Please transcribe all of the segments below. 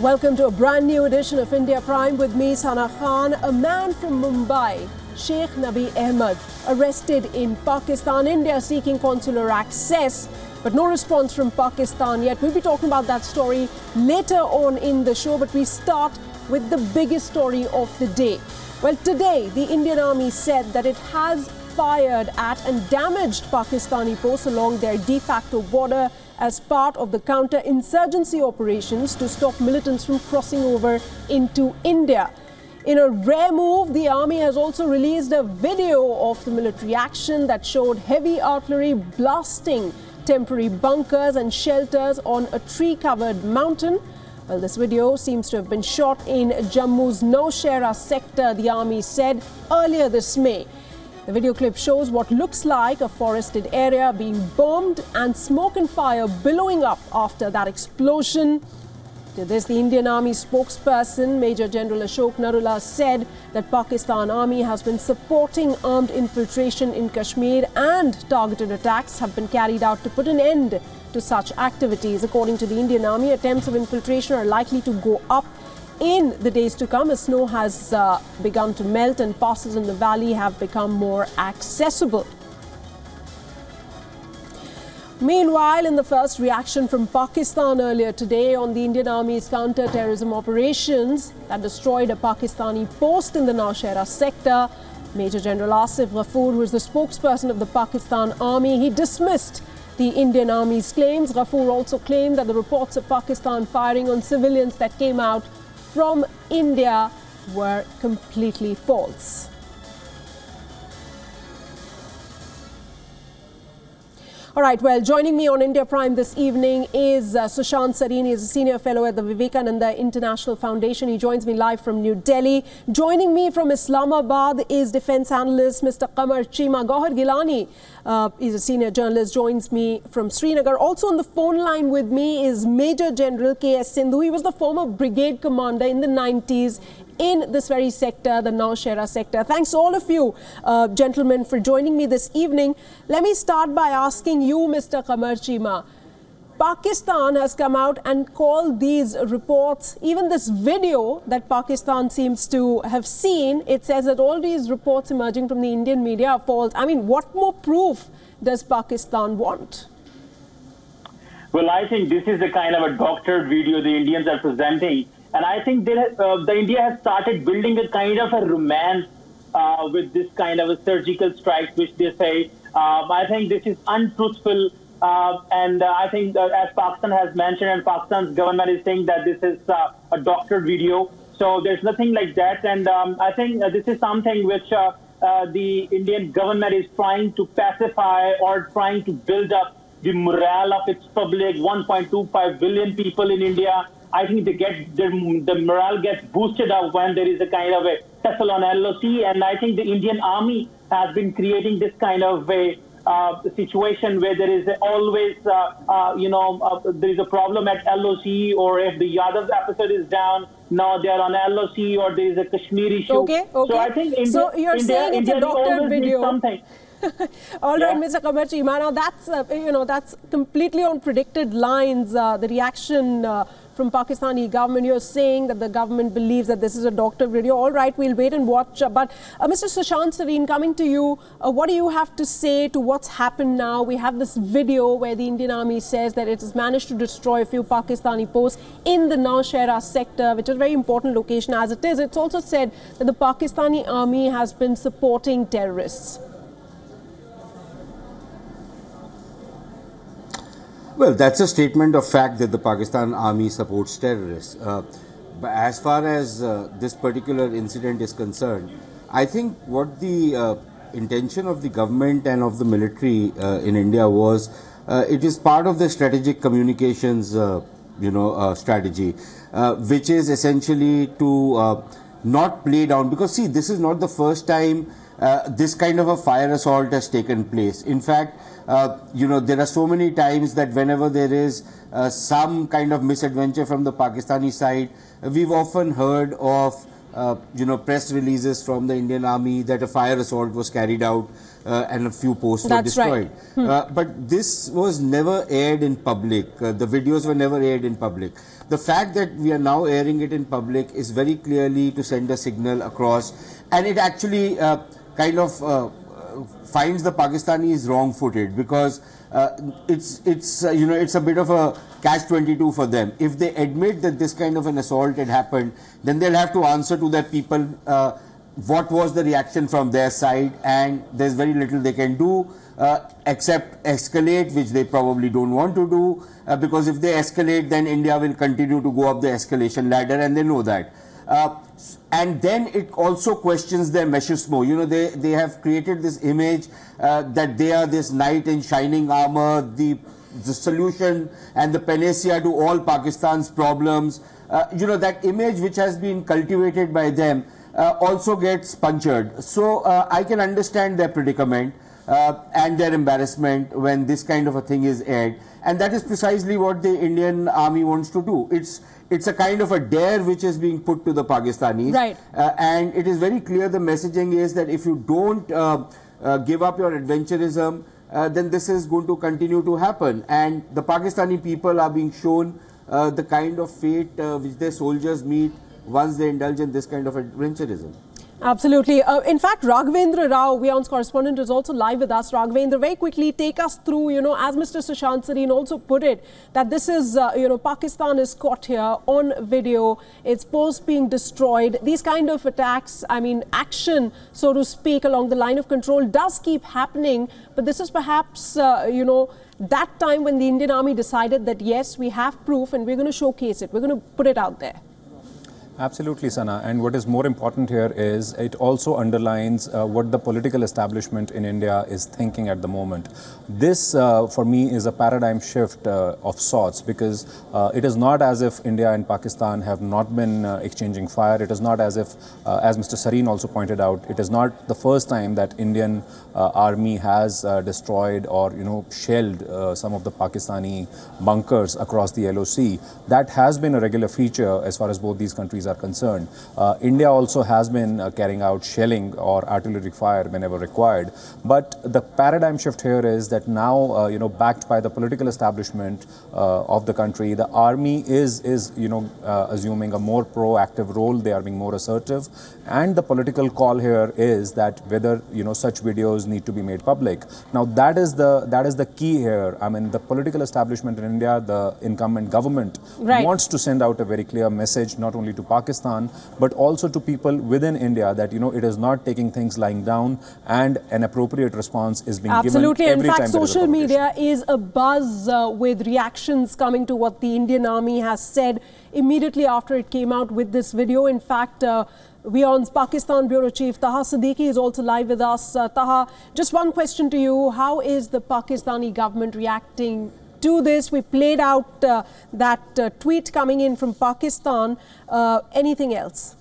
Welcome to a brand new edition of India Prime with me, Sana Khan. A man from Mumbai, Sheikh Nabi Ahmed, arrested in Pakistan. India seeking consular access, but no response from Pakistan yet. We'll be talking about that story later on in the show, but we start with the biggest story of the day. Well, today, the Indian Army said that it has fired at and damaged Pakistani posts along their de facto border as part of the counter-insurgency operations to stop militants from crossing over into India. In a rare move, the army has also released a video of the military action that showed heavy artillery blasting temporary bunkers and shelters on a tree-covered mountain. Well, this video seems to have been shot in Jammu's Nowshera sector, the army said earlier this May. The video clip shows what looks like a forested area being bombed and smoke and fire billowing up after that explosion. To this, the Indian Army spokesperson, Major General Ashok Narula, said that Pakistan Army has been supporting armed infiltration in Kashmir and targeted attacks have been carried out to put an end to such activities. According to the Indian Army, attempts of infiltration are likely to go up in the days to come as snow has begun to melt and passes in the valley have become more accessible. Meanwhile, in the first reaction from Pakistan earlier today on the Indian Army's counter-terrorism operations that destroyed a Pakistani post in the Nowshera sector, Major General Asif Ghafoor, who is the spokesperson of the Pakistan Army, he dismissed the Indian Army's claims. Ghafoor also claimed that the reports of Pakistan firing on civilians that came out from India were completely false. All right, well, joining me on India Prime this evening is Sushant Sareen. He is a senior fellow at the Vivekananda International Foundation. He joins me live from New Delhi. Joining me from Islamabad is defense analyst Mr. Qamar Cheema. Gauhar Gilani is a senior journalist, joins me from Srinagar. Also on the phone line with me is Major General K.S. Sindhu. He was the former brigade commander in the 90s in this very sector, the Nowshera sector. Thanks all of you, gentlemen, for joining me this evening. Let me start by asking you, Mr. Qamar Cheema. Pakistan has come out and called these reports, even this video that Pakistan seems to have seen, it says that all these reports emerging from the Indian media are false. I mean, what more proof does Pakistan want? Well, I think this is the kind of a doctored video the Indians are presenting. And I think the India has started building a kind of a romance with this kind of a surgical strike, which they say. I think this is untruthful. And I think as Pakistan has mentioned, and Pakistan's government is saying that this is a doctored video. So there's nothing like that. And I think this is something which the Indian government is trying to pacify or trying to build up the morale of its public, 1.25 billion people in India. I think the morale gets boosted up when there is a kind of a tussle on LOC, and I think the Indian Army has been creating this kind of a situation where there is always, there is a problem at LOC, or if the Yadav episode is down, now they are on LOC, or there is a Kashmir issue. Okay. So I think you're saying it's a doctored video. Something. All right, Mr. Qamar Cheema. Now that's completely on predicted lines. The reaction from Pakistani government, you're saying that the government believes that this is a doctored video. All right, we'll wait and watch. But Mr. Sushant Sareen, coming to you, what do you have to say to what's happened now? We have this video where the Indian Army says that it has managed to destroy a few Pakistani posts in the Nowshera sector, which is a very important location as it is. It's also said that the Pakistani Army has been supporting terrorists. Well, that's a statement of fact that the Pakistan Army supports terrorists. But as far as this particular incident is concerned, I think what the intention of the government and of the military in India was, it is part of the strategic communications, strategy, which is essentially to not play down. Because see, this is not the first time this kind of a fire assault has taken place. In fact, there are so many times that whenever there is some kind of misadventure from the Pakistani side, we've often heard of press releases from the Indian Army that a fire assault was carried out and a few posts were destroyed. Right. But this was never aired in public. The videos were never aired in public. The fact that we are now airing it in public is very clearly to send a signal across, and it actually kind of finds the Pakistanis wrong-footed, because it's a bit of a catch-22 for them. If they admit that this kind of an assault had happened, then they'll have to answer to their people what was the reaction from their side, and there's very little they can do except escalate, which they probably don't want to do, because if they escalate, then India will continue to go up the escalation ladder, and they know that. And then it also questions their machismo. They have created this image that they are this knight in shining armor, the solution and the panacea to all Pakistan's problems. That image which has been cultivated by them also gets punctured. So I can understand their predicament and their embarrassment when this kind of a thing is aired, and that is precisely what the Indian Army wants to do. It's a kind of a dare which is being put to the Pakistanis, right. And it is very clear the messaging is that if you don't give up your adventurism, then this is going to continue to happen, and the Pakistani people are being shown the kind of fate which their soldiers meet once they indulge in this kind of adventurism. Absolutely. In fact, Raghavendra Rao, WION's correspondent, is also live with us. Raghavendra, very quickly take us through, as Mr. Sushant Sareen also put it, that this is, Pakistan is caught here on video, its post being destroyed. These kind of attacks, action, so to speak, along the line of control does keep happening. But this is perhaps, that time when the Indian Army decided that, yes, we have proof and we're going to showcase it. We're going to put it out there. Absolutely, Sana. And what is more important here is it also underlines what the political establishment in India is thinking at the moment. This, for me, is a paradigm shift of sorts, because it is not as if India and Pakistan have not been exchanging fire. It is not as if, as Mr. Sareen also pointed out, it is not the first time that Indian army has destroyed or, shelled some of the Pakistani bunkers across the LOC. That has been a regular feature as far as both these countries are concerned. India also has been carrying out shelling or artillery fire whenever required. But the paradigm shift here is that now, backed by the political establishment of the country, the army is assuming a more proactive role. They are being more assertive, and the political call here is that whether such videos need to be made public. Now that is the key here. The political establishment in India, the incumbent government, right, wants to send out a very clear message, not only to Pakistan, but also to people within India, that it is not taking things lying down, and an appropriate response is being Absolutely. given every time. In fact, social media is abuzz with reactions coming to what the Indian Army has said immediately after it came out with this video. In fact, WION's Pakistan Bureau Chief Taha Siddiqui is also live with us. Taha, just one question to you. How is the Pakistani government reacting to this? We played out that tweet coming in from Pakistan. Anything else?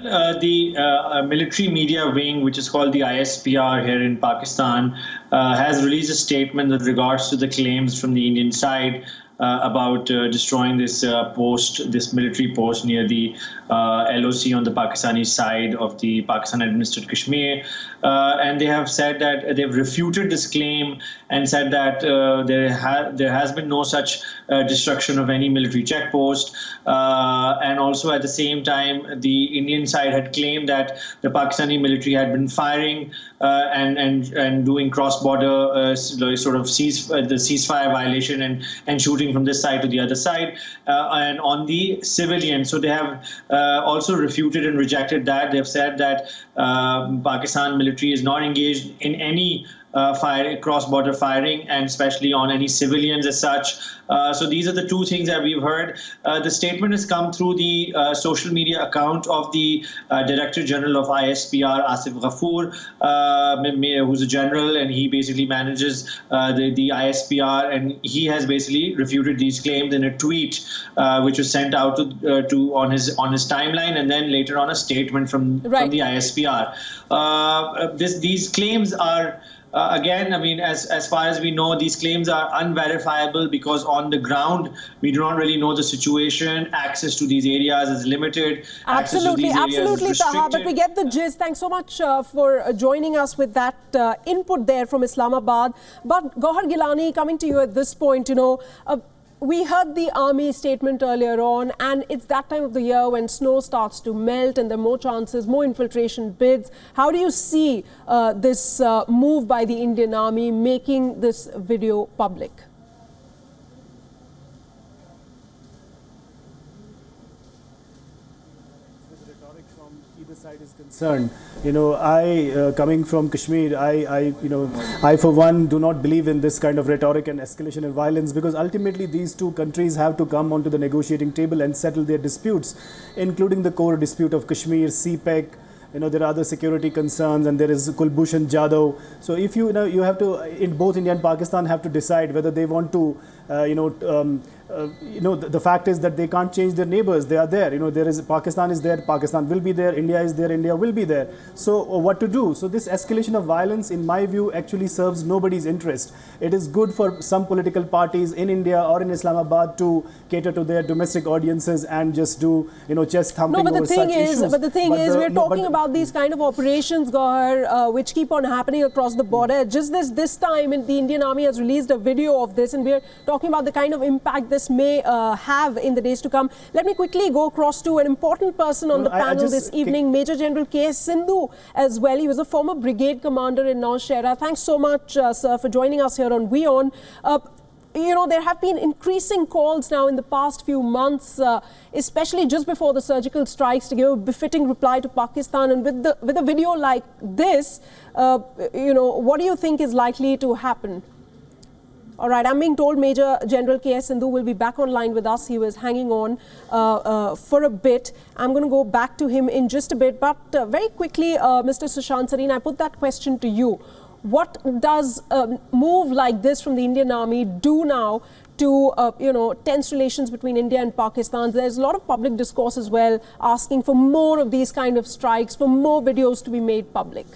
The military media wing, which is called the ISPR here in Pakistan, has released a statement with regards to the claims from the Indian side about destroying this this military post near the LOC on the Pakistani side of the Pakistan-administered Kashmir. And they have said that they've refuted this claim and said that there has been no such destruction of any military checkpost. And also at the same time, the Indian side had claimed that the Pakistani military had been firing and doing cross-border sort of the ceasefire violation and shooting from this side to the other side, and on the civilians. So they have also refuted and rejected that. They've said that Pakistan military is not engaged in any cross-border firing, and especially on any civilians as such. So these are the two things that we've heard. The statement has come through the social media account of the Director General of ISPR, Asif Ghafoor, who's a general, and he basically manages the ISPR, and he has basically refuted these claims in a tweet which was sent out on his timeline, and then later on a statement from the ISPR. These claims are Again, I mean, as far as we know, these claims are unverifiable because on the ground, we do not really know the situation. Access to these areas is limited. Absolutely, absolutely, Taha. But we get the gist. Thanks so much for joining us with that input there from Islamabad. But Gauhar Gilani, coming to you at this point, we heard the army statement earlier on, and it's that time of the year when snow starts to melt and there are more chances, more infiltration bids. How do you see this move by the Indian Army making this video public? Side is concerned, I coming from Kashmir, I for one do not believe in this kind of rhetoric and escalation and violence, because ultimately these two countries have to come onto the negotiating table and settle their disputes, including the core dispute of Kashmir, CPEC. There are other security concerns, and there is Kulbhushan Jadhav. So if you have to, in both India and Pakistan, have to decide whether they want to, the fact is that they can't change their neighbors. They are there. There is Pakistan is there. Pakistan will be there. India is there. India will be there. So what to do? So this escalation of violence, in my view, actually serves nobody's interest. It is good for some political parties in India or in Islamabad to cater to their domestic audiences and just do, chest thumping over such issues. But the thing is, we're talking about these kind of operations, Gauhar, which keep on happening across the border. Just this time, the Indian Army has released a video of this, and we're talking about the kind of impact this may have in the days to come. Let me quickly go across to an important person on the panel this evening, Major General K.S. Sindhu as well. He was a former brigade commander in Nowshera. Thanks so much, sir, for joining us here on WION. There have been increasing calls now in the past few months, especially just before the surgical strikes, to give a befitting reply to Pakistan. And with a video like this, what do you think is likely to happen? All right, I'm being told Major General K.S. Sindhu will be back online with us. He was hanging on for a bit. I'm going to go back to him in just a bit. But very quickly, Mr. Sushant Sareen, I put that question to you. What does a move like this from the Indian Army do now to, tense relations between India and Pakistan? There's a lot of public discourse as well, asking for more of these kind of strikes, for more videos to be made public.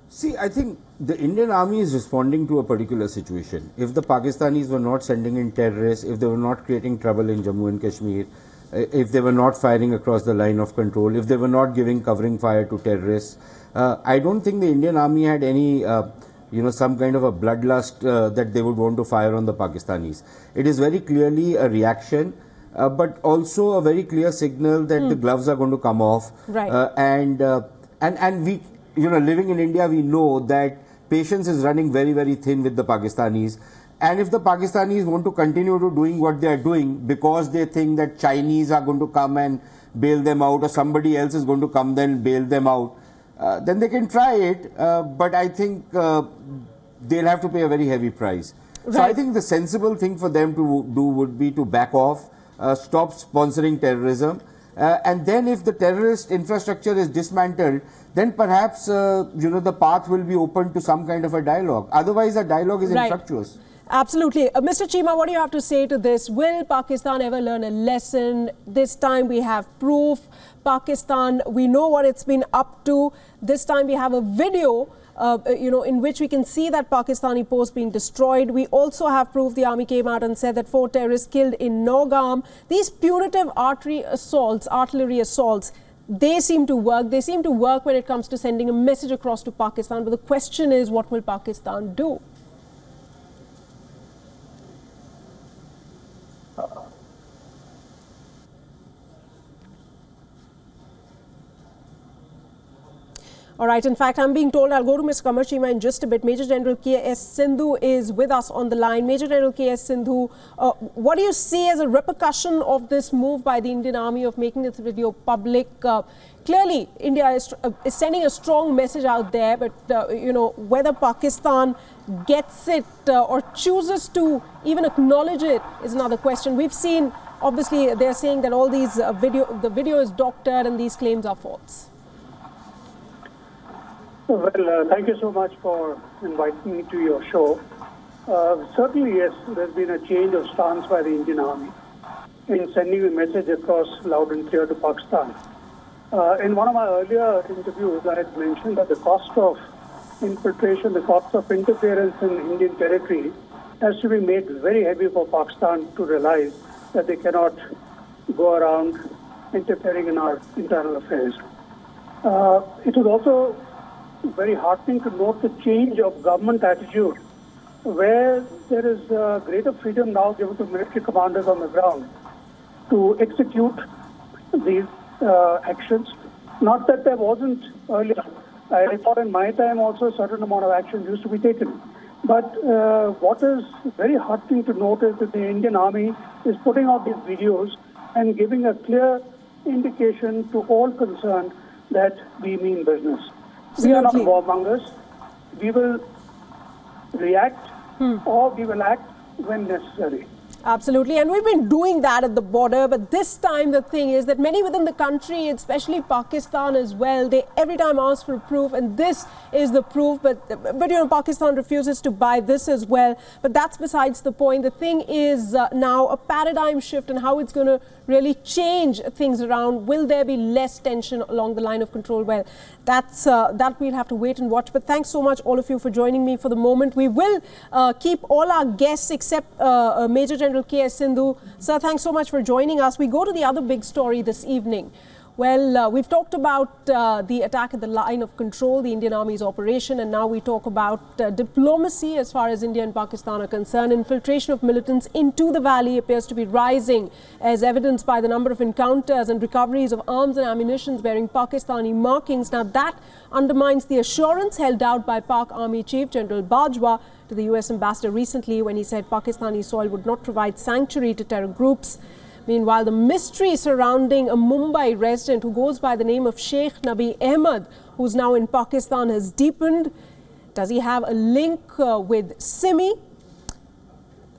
See, I think the Indian Army is responding to a particular situation. If the Pakistanis were not sending in terrorists, if they were not creating trouble in Jammu and Kashmir, if they were not firing across the line of control, if they were not giving covering fire to terrorists, I don't think the Indian Army had any, some kind of a bloodlust that they would want to fire on the Pakistanis. It is very clearly a reaction, but also a very clear signal that the gloves are going to come off. Right. And we, living in India, we know that patience is running very, very thin with the Pakistanis. And if the Pakistanis want to continue to doing what they are doing because they think that Chinese are going to come and bail them out, or somebody else is going to come then bail them out, then they can try it. But I think they'll have to pay a very heavy price. Right. So I think the sensible thing for them to do would be to back off, stop sponsoring terrorism. And then if the terrorist infrastructure is dismantled, then perhaps, the path will be open to some kind of a dialogue. Otherwise, the dialogue is infructuous. Absolutely. Mr. Cheema, what do you have to say to this? Will Pakistan ever learn a lesson? This time we have proof. Pakistan, we know what it's been up to. This time we have a video, in which we can see that Pakistani post being destroyed. We also have proof. The army came out and said that 4 terrorists killed in Nogam. These punitive artillery assaults, they seem to work. They seem to work when it comes to sending a message across to Pakistan. But the question is, what will Pakistan do? All right. In fact, I'm being told I'll go to Mr. Qamar Cheema in just a bit. Major General K.S. Sindhu is with us on the line. Major General K.S. Sindhu, what do you see as a repercussion of this move by the Indian Army of making this video public? Clearly, India is sending a strong message out there, but, whether Pakistan gets it or chooses to even acknowledge it is another question. We've seen, obviously, they're saying that all these the video is doctored and these claims are false. Well, thank you so much for inviting me to your show. Certainly, yes, there's been a change of stance by the Indian Army in sending a message across loud and clear to Pakistan. In one of my earlier interviews, I had mentioned that the cost of infiltration, the cost of interference in Indian territory has to be made very heavy for Pakistan to realize that they cannot go around interfering in our internal affairs. It was also very heartening to note the change of government attitude, where there is greater freedom now given to military commanders on the ground to execute these actions. Not that there wasn't earlier. I recall in my time also a certain amount of action used to be taken. But what is very heartening to note is that the Indian Army is putting out these videos and giving a clear indication to all concerned that we mean business. We are not warmongers. We will react or we will act when necessary. Absolutely, and we've been doing that at the border, but this time the thing is that many within the country, especially Pakistan as well, they every time ask for proof, and this is the proof, but you know, Pakistan refuses to buy this as well. But that's besides the point. The thing is now a paradigm shift and how it's going to really change things around. Will there be less tension along the line of control? Well, that we'll have to wait and watch. But thanks so much, all of you, for joining me for the moment. We will keep all our guests except Major General K.S. Sindhu. Sir, thanks so much for joining us. We go to the other big story this evening. Well, we've talked about the attack at the line of control, the Indian Army's operation, and now we talk about diplomacy as far as India and Pakistan are concerned. Infiltration of militants into the valley appears to be rising, as evidenced by the number of encounters and recoveries of arms and ammunition bearing Pakistani markings. Now, that undermines the assurance held out by Pak Army Chief General Bajwa to the US Ambassador recently when he said Pakistani soil would not provide sanctuary to terror groups. Meanwhile, the mystery surrounding a Mumbai resident who goes by the name of Sheikh Nabi Ahmed, who's now in Pakistan, has deepened. Does he have a link with Simi?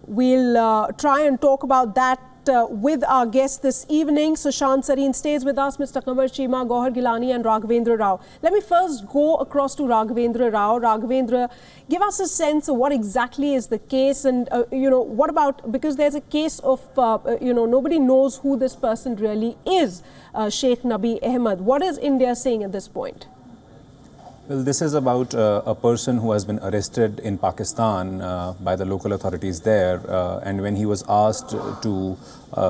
We'll try and talk about that with our guests this evening. Sushant Sareen stays with us, Mr. Qamar Cheema, Gohar Gilani and Raghavendra Rao. Let me first go across to Raghavendra Rao. Raghavendra, give us a sense of what exactly is the case, and you know, what about, because there's a case of you know, nobody knows who this person really is, Sheikh Nabi Ahmed. What is India saying at this point? Well, this is about a person who has been arrested in Pakistan by the local authorities there, and when he was asked to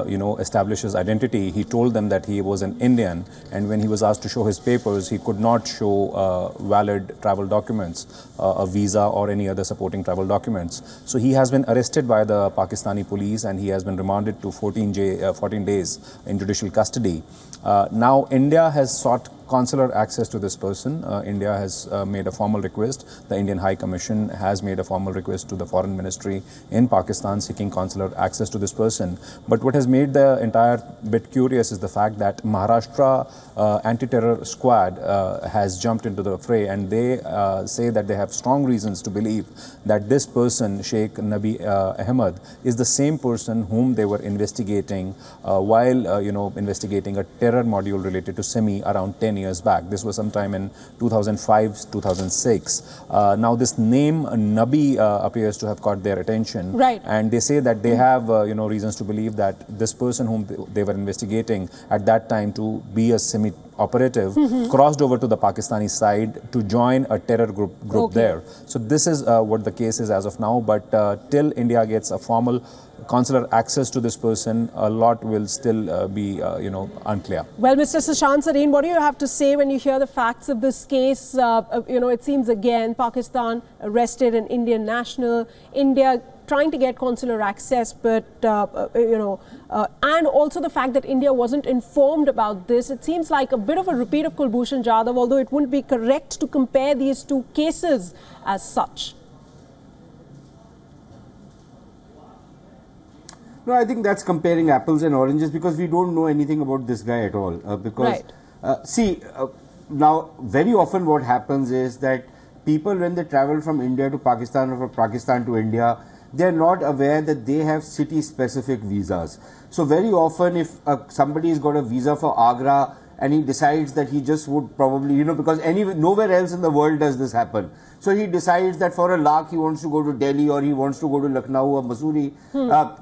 you know, establish his identity, he told them that he was an Indian, and when he was asked to show his papers, he could not show valid travel documents, a visa or any other supporting travel documents. So he has been arrested by the Pakistani police and he has been remanded to 14 days in judicial custody. Now India has sought consular access to this person. India has made a formal request. The Indian High Commission has made a formal request to the Foreign Ministry in Pakistan seeking consular access to this person. But what has made the entire bit curious is the fact that Maharashtra anti-terror squad has jumped into the fray, and they say that they have strong reasons to believe that this person, Sheikh Nabi Ahmed, is the same person whom they were investigating while you know, investigating a terror module related to Simi around 10 years back. This was sometime in 2005, 2006. Now this name Nabi appears to have caught their attention, right? And they say that they have you know, reasons to believe that this person whom they were investigating at that time to be a Simi operative crossed over to the Pakistani side to join a terror group there. So this is what the case is as of now, but till India gets a formal consular access to this person, a lot will still be you know, unclear. Well, Mr. Sushant Sareen, what do you have to say when you hear the facts of this case? You know, it seems again Pakistan arrested an Indian national, India trying to get consular access, but you know, and also the fact that India wasn't informed about this. It seems like a bit of a repeat of Kulbhushan Jadhav, although it wouldn't be correct to compare these two cases as such. No, I think that's comparing apples and oranges, because we don't know anything about this guy at all. Because, see, now very often what happens is that people, when they travel from India to Pakistan or from Pakistan to India, they are not aware that they have city-specific visas. So very often if somebody's got a visa for Agra and he decides that he just would probably, you know, because nowhere else in the world does this happen. So he decides that for a lark he wants to go to Delhi or he wants to go to Lucknow or Mussoorie,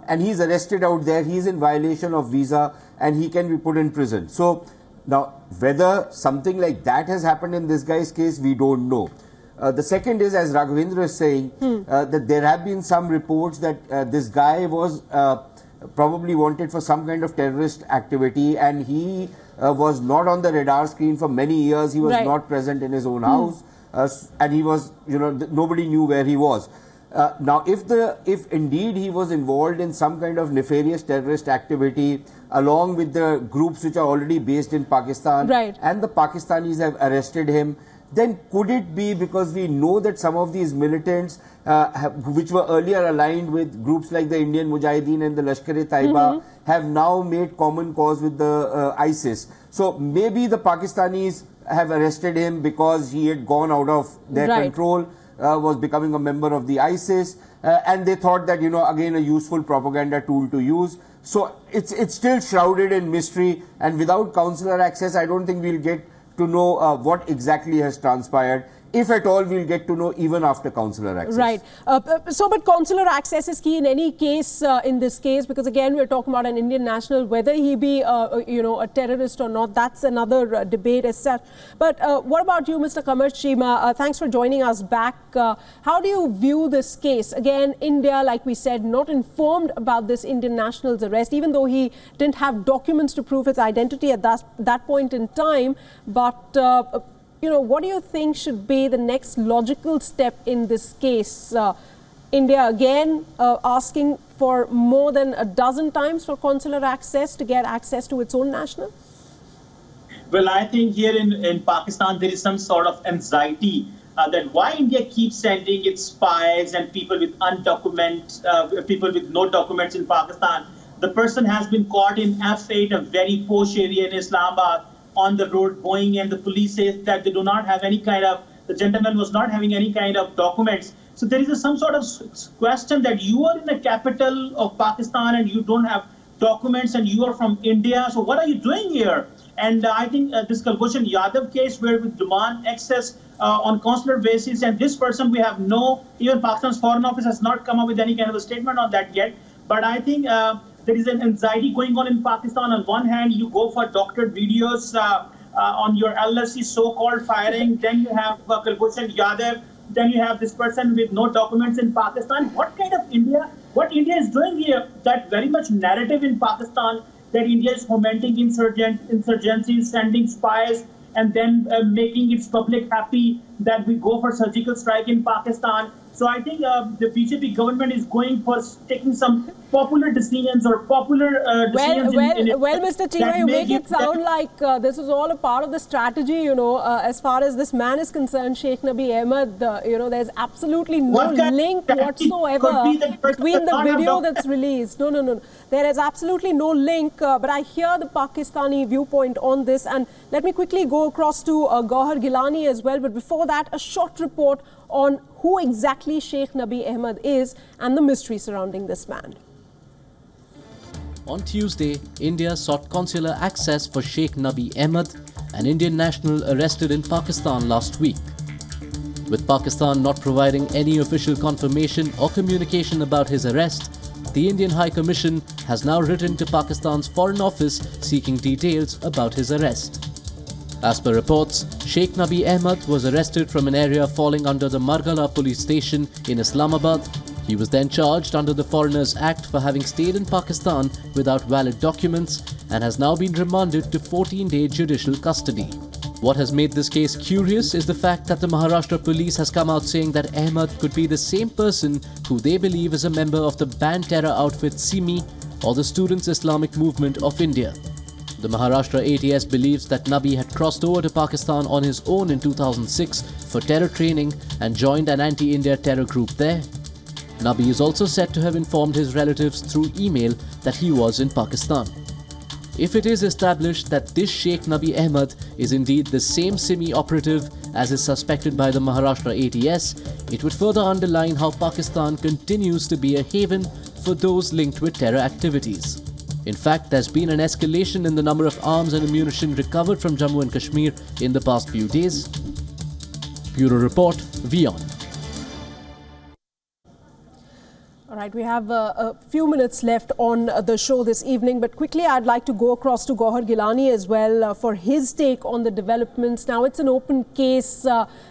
and he's arrested out there, he's in violation of visa and he can be put in prison. So Now, whether something like that has happened in this guy's case, we don't know. The second is, as Raghavendra is saying, that there have been some reports that this guy was probably wanted for some kind of terrorist activity, and he was not on the radar screen for many years. He was not present in his own house, and he was, nobody knew where he was. Now, if indeed he was involved in some kind of nefarious terrorist activity, along with the groups which are already based in Pakistan, and the Pakistanis have arrested him, then could it be because we know that some of these militants, which were earlier aligned with groups like the Indian Mujahideen and the Lashkar-e-Taiba, have now made common cause with the ISIS. So maybe the Pakistanis have arrested him because he had gone out of their control, was becoming a member of the ISIS, and they thought that, again, a useful propaganda tool to use. So it's still shrouded in mystery, and without consular access, I don't think we'll get to know what exactly has transpired. If at all, we'll get to know even after consular access. But consular access is key in any case, in this case, because again, we're talking about an Indian national, whether he be, a terrorist or not, that's another debate as such. But what about you, Mr. Qamar Cheema? Thanks for joining us back. How do you view this case? Again, India, like we said, not informed about this Indian national's arrest, even though he didn't have documents to prove his identity at that point in time. But what do you think should be the next logical step in this case? India again asking for more than a dozen times for consular access to get access to its own national? Well, I think here in Pakistan, there is some sort of anxiety that why India keeps sending its spies and people with undocumented, people with no documents in Pakistan. The person has been caught in F8, a very posh area in Islamabad, on the road going, and the police says that they do not have any kind of, the gentleman was not having any kind of documents. So there is some sort of question that you are in the capital of Pakistan and you don't have documents and you are from India. So what are you doing here? And I think this Kulbhushan Yadav case where we demand access on consular basis, and this person we have even Pakistan's Foreign Office has not come up with any kind of a statement on that yet. But I think there is an anxiety going on in Pakistan. On one hand, you go for doctored videos on your LSC so-called firing. Then you have Kulbhushan Yadav. Then you have this person with no documents in Pakistan. What India is doing here, that very much narrative in Pakistan that India is fomenting insurgency, sending spies, and then making its public happy that we go for surgical strike in Pakistan. So I think the BJP government is going for taking some popular decisions or popular decisions. Well, Mr. Cheema, you make it sound like this is all a part of the strategy, as far as this man is concerned, Sheikh Nabi Ahmed, there's absolutely no link whatsoever between the video that's released. No. There is absolutely no link, but I hear the Pakistani viewpoint on this. And let me quickly go across to Gauhar Gilani as well. But before that, a short report on who exactly Sheikh Nabi Ahmed is and the mystery surrounding this man. On Tuesday, India sought consular access for Sheikh Nabi Ahmed, an Indian national arrested in Pakistan last week. With Pakistan not providing any official confirmation or communication about his arrest, the Indian High Commission has now written to Pakistan's Foreign Office seeking details about his arrest. As per reports, Sheikh Nabi Ahmed was arrested from an area falling under the Margala police station in Islamabad. He was then charged under the Foreigners Act for having stayed in Pakistan without valid documents and has now been remanded to 14-day judicial custody. What has made this case curious is the fact that the Maharashtra police has come out saying that Ahmed could be the same person who they believe is a member of the banned terror outfit SIMI, or the Students' Islamic Movement of India. The Maharashtra ATS believes that Nabi had crossed over to Pakistan on his own in 2006 for terror training and joined an anti-India terror group there. Nabi is also said to have informed his relatives through email that he was in Pakistan. If it is established that this Sheikh Nabi Ahmed is indeed the same SIMI operative as is suspected by the Maharashtra ATS, it would further underline how Pakistan continues to be a haven for those linked with terror activities. In fact, there's been an escalation in the number of arms and ammunition recovered from Jammu and Kashmir in the past few days. Bureau Report, WION. All right, we have a few minutes left on the show this evening, but quickly I'd like to go across to Gauhar Gilani as well for his take on the developments. Now, it's an open case,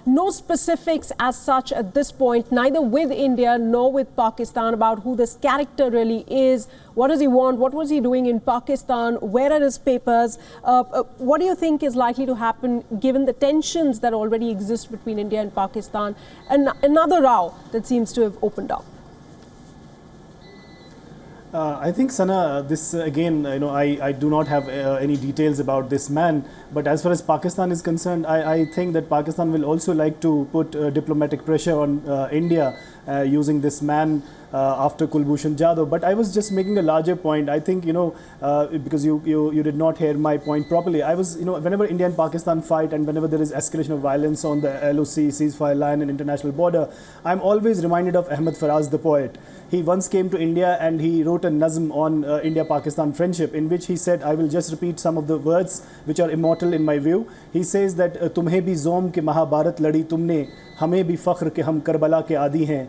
no specifics as such at this point, neither with India nor with Pakistan, about who this character really is. What does he want? What was he doing in Pakistan? Where are his papers? What do you think is likely to happen given the tensions that already exist between India and Pakistan? And another row that seems to have opened up. I think, Sana, this again, I do not have any details about this man, but as far as Pakistan is concerned, I think that Pakistan will also like to put diplomatic pressure on India using this man after Kulbhushan Jadhav. But I was just making a larger point. I think, because you did not hear my point properly. I was, whenever India and Pakistan fight and whenever there is escalation of violence on the LOC, ceasefire line and international border, I'm always reminded of Ahmed Faraz, the poet. He once came to India and he wrote a nazm on India-Pakistan friendship, in which he said, I will just repeat some of the words which are immortal in my view. He says that, तुम्हें भी ज़ोम के महाभारत लड़ी तुमने, हमें भी फ़ख्र के हम Karbala के आदी हैं,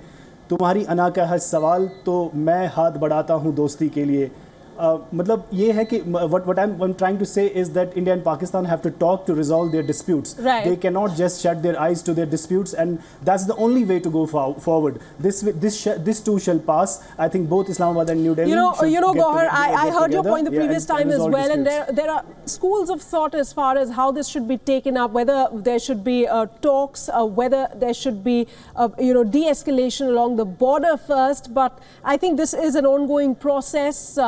तुम्हारी अना का है सवाल तो मैं हाथ बढ़ाता हूँ दोस्ती के लिए. मतलब ये है कि what I'm trying to say is that India and Pakistan have to talk to resolve their disputes. Right. They cannot just shut their eyes to their disputes, and that's the only way to go forward. This too shall pass. I think both Islamabad and New Delhi. Gauhar, I heard your point the previous time as well, disputes. and there are schools of thought as far as how this should be taken up, whether there should be talks, whether there should be de-escalation along the border first. But I think this is an ongoing process.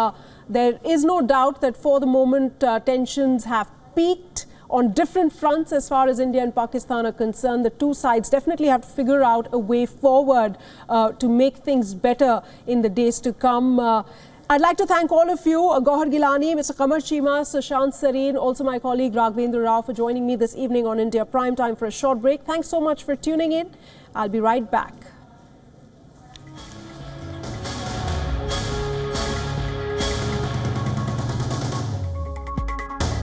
There is no doubt that for the moment tensions have peaked on different fronts as far as India and Pakistan are concerned. The two sides definitely have to figure out a way forward to make things better in the days to come. I'd like to thank all of you, Gauhar Gilani, Mr. Qamar Cheema, Sushant Sareen, also my colleague Raghavendra Rao for joining me this evening on India Prime. Time for a short break. Thanks so much for tuning in. I'll be right back.